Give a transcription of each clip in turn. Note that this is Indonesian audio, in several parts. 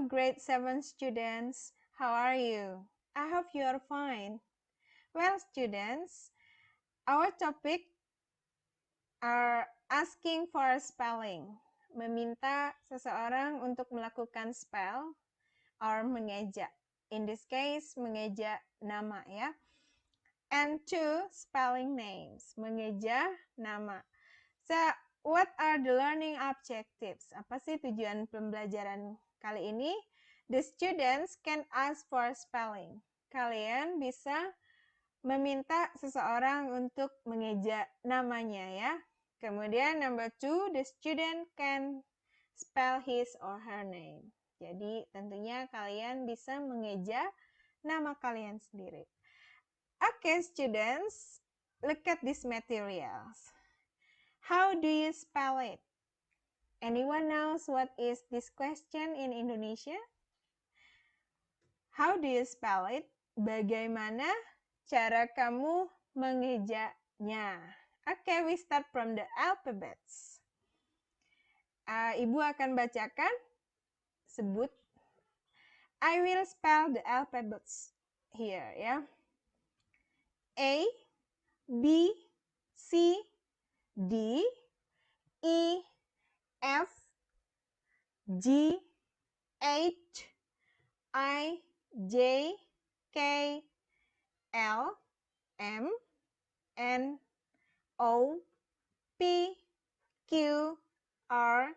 grade 7 students. How are you? I hope you are fine. Well, students, our topic are asking for spelling. Meminta seseorang untuk melakukan spell or mengeja. In this case, mengeja nama ya. And 2, spelling names. Mengeja nama. So, what are the learning objectives? Apa sih tujuan pembelajaran kali ini? The students can ask for spelling. Kalian bisa meminta seseorang untuk mengeja namanya ya. Kemudian number 2, the student can spell his or her name. Jadi tentunya kalian bisa mengeja nama kalian sendiri. Okay, students, look at these materials. How do you spell it? Anyone knows what is this question in Indonesia? How do you spell it? Bagaimana cara kamu mengejanya? Okay, we start from the alphabets. Ibu akan bacakan, sebut. I will spell the alphabets here ya. A, B, C, D, E, F, G, H, I, J, K, L, M, N, O, P, Q, R,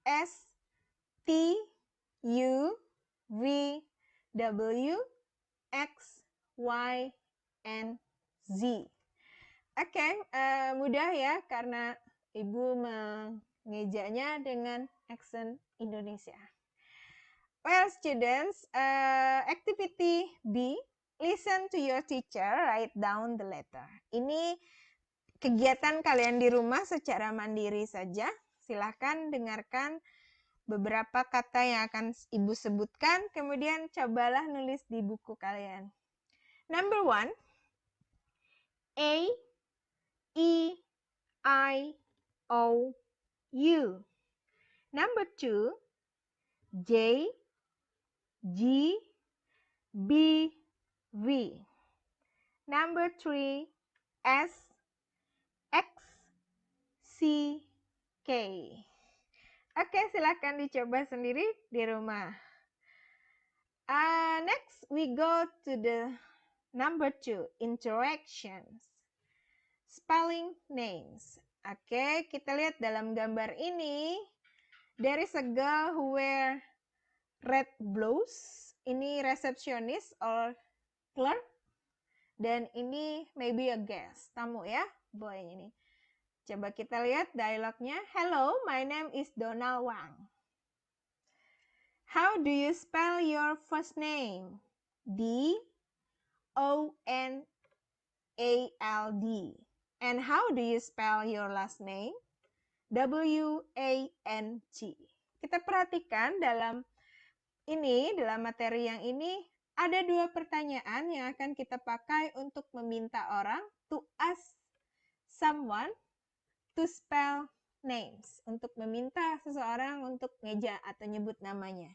S, T, U, V, W, X, Y, and Z. Oke, mudah ya karena Ibu mengejanya dengan accent Indonesia. Well, students, activity B, listen to your teacher, write down the letter. Ini kegiatan kalian di rumah secara mandiri saja. Silahkan dengarkan beberapa kata yang akan Ibu sebutkan, kemudian cobalah nulis di buku kalian. Number 1, A, E, I, O, U. Number 2, J, G, B, V. Number 3, S, X, C, K. Oke, silakan dicoba sendiri di rumah. Next, we go to the number 2, interactions. Spelling names. Oke, kita lihat dalam gambar ini. There is a girl who wear red blouse. Ini receptionist or clerk. Dan ini maybe a guest, tamu ya, boy ini. Coba kita lihat dialognya. Hello, my name is Donald Wang. How do you spell your first name? D-O-N-A-L-D. And how do you spell your last name? W-A-N-G. Kita perhatikan dalam materi yang ini, ada 2 pertanyaan yang akan kita pakai untuk meminta orang to ask someone to spell names. Untuk meminta seseorang untuk ngeja atau nyebut namanya.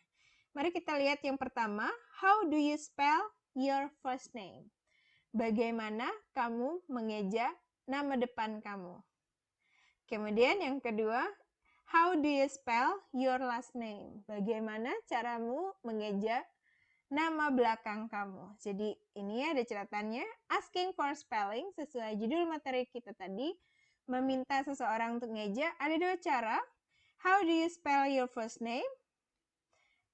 Mari kita lihat yang pertama. How do you spell your first name? Bagaimana kamu mengeja nama depan kamu? Kemudian yang kedua, how do you spell your last name? Bagaimana caramu mengeja nama belakang kamu? Jadi ini ada catatannya, asking for spelling sesuai judul materi kita tadi, meminta seseorang untuk ngeja. Ada 2 cara. How do you spell your first name?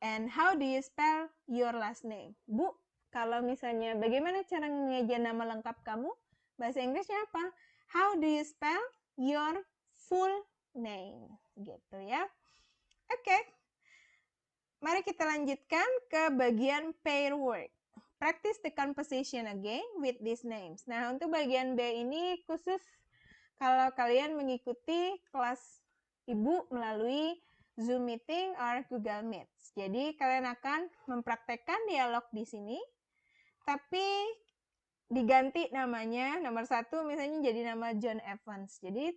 And how do you spell your last name? Bu, kalau misalnya bagaimana cara mengeja nama lengkap kamu? Bahasa Inggrisnya apa? How do you spell your full name? Gitu ya. Oke. Mari kita lanjutkan ke bagian pair word. Practice the composition again with these names. Nah, untuk bagian B ini khusus kalau kalian mengikuti kelas Ibu melalui Zoom meeting or Google Meet. Jadi kalian akan mempraktekkan dialog di sini, tapi diganti namanya. Nomor 1 misalnya jadi nama John Evans. Jadi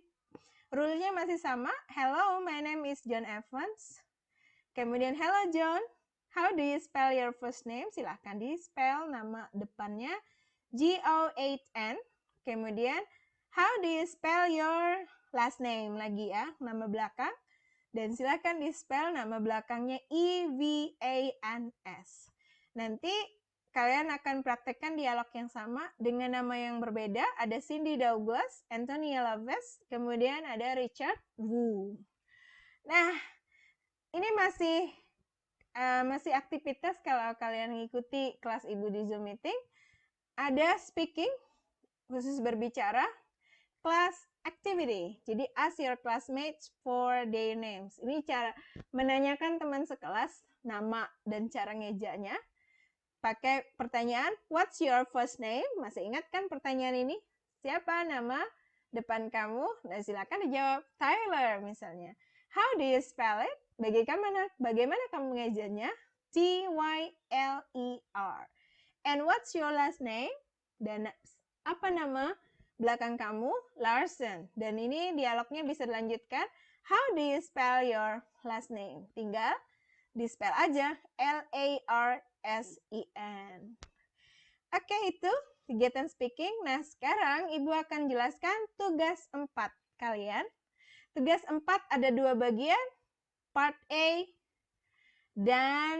rule-nya masih sama. Hello, my name is John Evans. Kemudian, hello John, How do you spell your first name? Silahkan di-spell nama depannya G-O-8-N. Kemudian, how do you spell your last name? Lagi ya, nama belakang. Dan silahkan di-spell nama belakangnya E-V-A-N-S. Nanti kalian akan praktekkan dialog yang sama dengan nama yang berbeda. Ada Cindy Douglas, Antonia Loves, kemudian ada Richard Wu. Nah, ini masih aktivitas kalau kalian mengikuti kelas Ibu di Zoom meeting. Ada speaking, khusus berbicara, class activity. Jadi ask your classmates for their names. Ini cara menanyakan teman sekelas nama dan cara ngejanya. Pakai pertanyaan, what's your first name? Masih ingat kan pertanyaan ini? Siapa nama depan kamu? Dan silakan dijawab Tyler misalnya. How do you spell it? Bagaimana kamu mengejanya? T-Y-L-E-R. And what's your last name? Dan apa nama belakang kamu? Larson. Dan ini dialognya bisa dilanjutkan. How do you spell your last name? Tinggal di-spell aja. L-A-R-S-E-N. Oke, itu kegiatan speaking. Nah, sekarang Ibu akan jelaskan tugas 4 kalian. Tugas 4 ada 2 bagian. Part A dan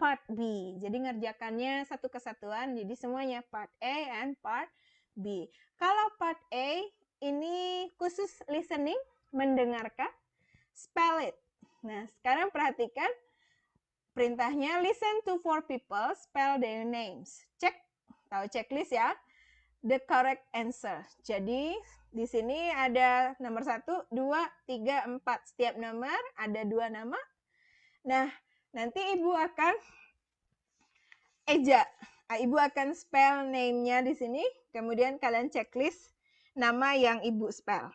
Part B. Jadi ngerjakannya satu kesatuan. Jadi semuanya Part A and Part B. Kalau Part A ini khusus listening, mendengarkan, spell it. Nah, sekarang perhatikan perintahnya. Listen to 4 people, spell their names. Cek, tahu checklist ya. The correct answer. Jadi di sini ada nomor 1, 2, 3, 4. Setiap nomor ada 2 nama. Nah, nanti Ibu akan eja. Ibu akan spell name-nya di sini. Kemudian kalian checklist nama yang Ibu spell.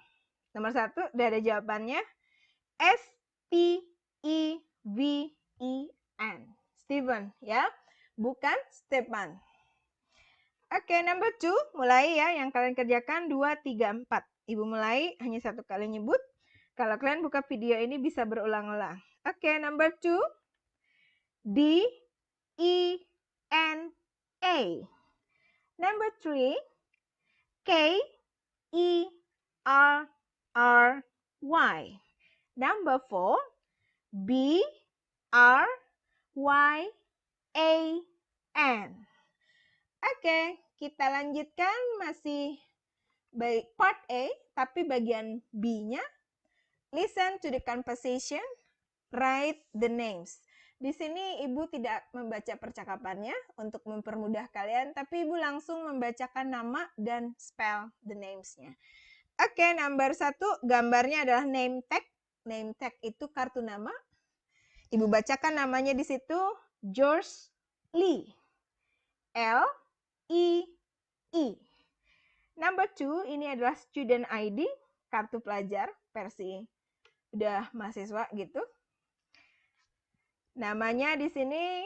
Nomor 1, udah ada jawabannya. S-T-E-V-E-N. Steven, ya. Bukan Stefan. Oke, number 2, mulai ya. Yang kalian kerjakan 2, 3, 4. Ibu mulai, hanya 1 kali nyebut. Kalau kalian buka video ini bisa berulang-ulang. Oke, number 2. D-E-N-A. Number 3. K-E-R-R-Y. Number 4. B-R-Y-A-N. Oke, kita lanjutkan masih part A, tapi bagian B-nya. Listen to the conversation, write the names. Di sini Ibu tidak membaca percakapannya untuk mempermudah kalian, tapi Ibu langsung membacakan nama dan spell the names-nya. Oke, number 1, gambarnya adalah name tag. Name tag itu kartu nama. Ibu bacakan namanya di situ, George Lee. L-E-E. Number 2, ini adalah student ID, kartu pelajar, versi udah mahasiswa gitu. Namanya di sini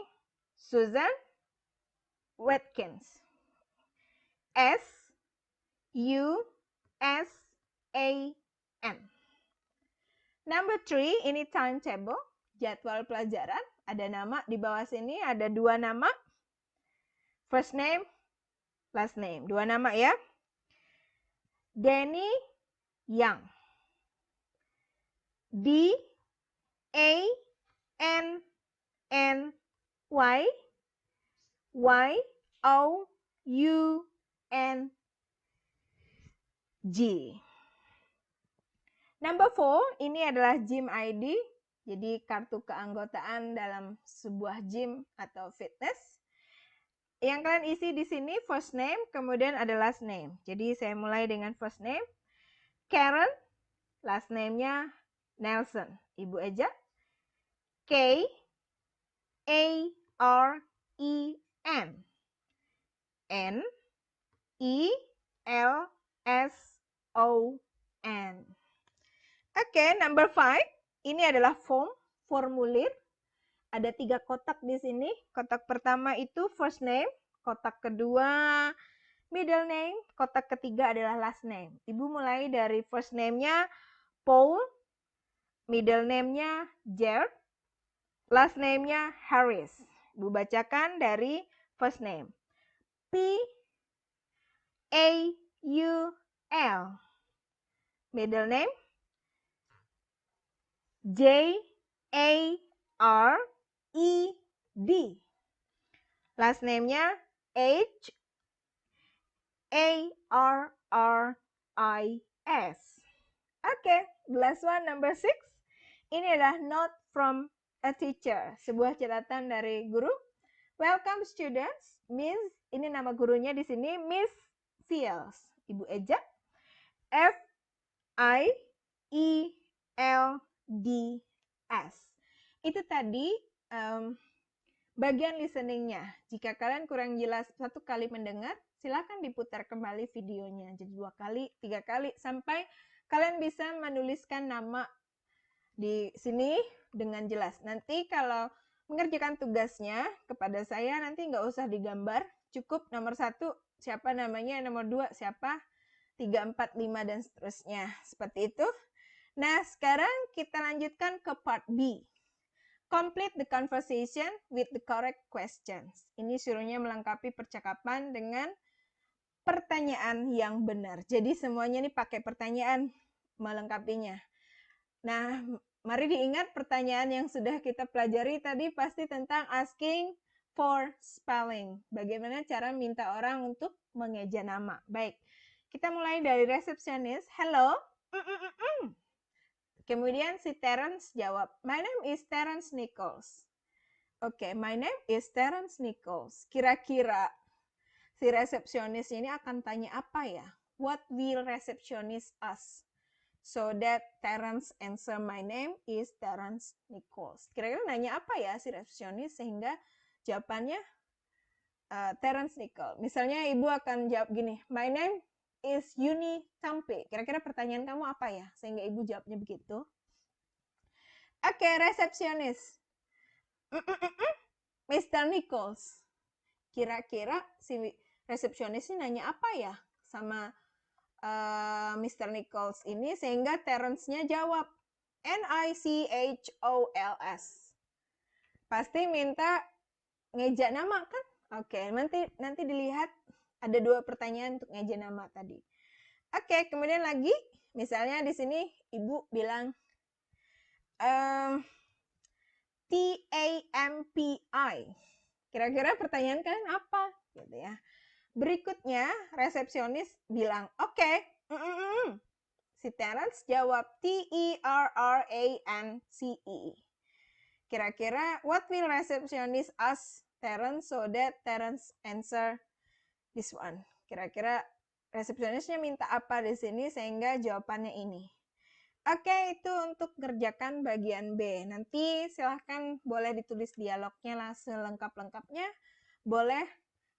Susan Watkins. S-U-S-A-N. Number 3, ini timetable, jadwal pelajaran. Ada nama di bawah sini, ada 2 nama. First name, last name. 2 nama ya. Danny Young. D-A-N-N-Y Y-O-U-N-G. Number 4, ini adalah gym ID. Jadi kartu keanggotaan dalam sebuah gym atau fitness. Yang kalian isi di sini first name, kemudian ada last name. Jadi saya mulai dengan first name. Karen, last name-nya Nelson. Ibu eja. K-A-R-E-N. N-E-L-S-O-N. Oke, number 5. Ini adalah formulir. Ada 3 kotak di sini. Kotak pertama itu first name. Kotak kedua middle name. Kotak ketiga adalah last name. Ibu mulai dari first name-nya Paul. Middle name-nya Jared. Last name-nya Harris. Ibu bacakan dari first name. P-A-U-L. Middle name J-A-R-E-D. Last name-nya H-A-R-R-I-S. Oke, the last one, number 6. Ini adalah note from a teacher, sebuah catatan dari guru. Welcome students, Miss, ini nama gurunya di sini, Miss Fields. Ibu Eja, F-I-E-L-D-S. Itu tadi bagian listeningnya. Jika kalian kurang jelas satu kali mendengar, silakan diputar kembali videonya. Jadi 2 kali, 3 kali, sampai kalian bisa menuliskan nama di sini dengan jelas. Nanti kalau mengerjakan tugasnya kepada saya, nanti nggak usah digambar, cukup nomor 1 siapa namanya, nomor 2 siapa, 3, 4, 5, dan seterusnya. Seperti itu. Nah, sekarang kita lanjutkan ke part B. Complete the conversation with the correct questions. Ini suruhnya melengkapi percakapan dengan pertanyaan yang benar. Jadi semuanya ini pakai pertanyaan melengkapinya. Nah, mari diingat pertanyaan yang sudah kita pelajari tadi pasti tentang asking for spelling. Bagaimana cara minta orang untuk mengeja nama. Baik, kita mulai dari resepsionis. Hello. Kemudian si Terence jawab, my name is Terence Nichols. Oke, my name is Terence Nichols. Kira-kira si resepsionis ini akan tanya apa ya? What will receptionist ask? So that Terence answer, my name is Terence Nichols. Kira-kira nanya apa ya si resepsionis sehingga jawabannya Terence Nichols. Misalnya ibu akan jawab gini, my name is Yuni Tampe. Kira-kira pertanyaan kamu apa ya? Sehingga ibu jawabnya begitu. Oke, resepsionis. Mr. Nichols. Kira-kira si resepsionis ini nanya apa ya sama Mr. Nichols ini sehingga Terence-nya jawab Nichols. Pasti minta ngeja nama kan? Oke, nanti dilihat ada 2 pertanyaan untuk ngeja nama tadi. Oke, kemudian lagi misalnya di sini ibu bilang TAMPI. Kira-kira pertanyaan kalian apa? Gitu ya. Berikutnya, resepsionis bilang, oke. Si Terence jawab TERRANCE. Kira-kira, what will receptionist ask Terence so that Terence answer this one? Kira-kira resepsionisnya minta apa di sini sehingga jawabannya ini. Oke, itu untuk kerjakan bagian B. Nanti silahkan boleh ditulis dialognya langsung lengkap-lengkapnya. Boleh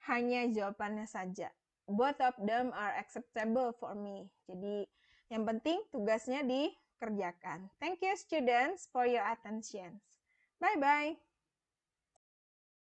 hanya jawabannya saja. Both of them are acceptable for me. Jadi yang penting tugasnya dikerjakan. Thank you students for your attention. Bye-bye.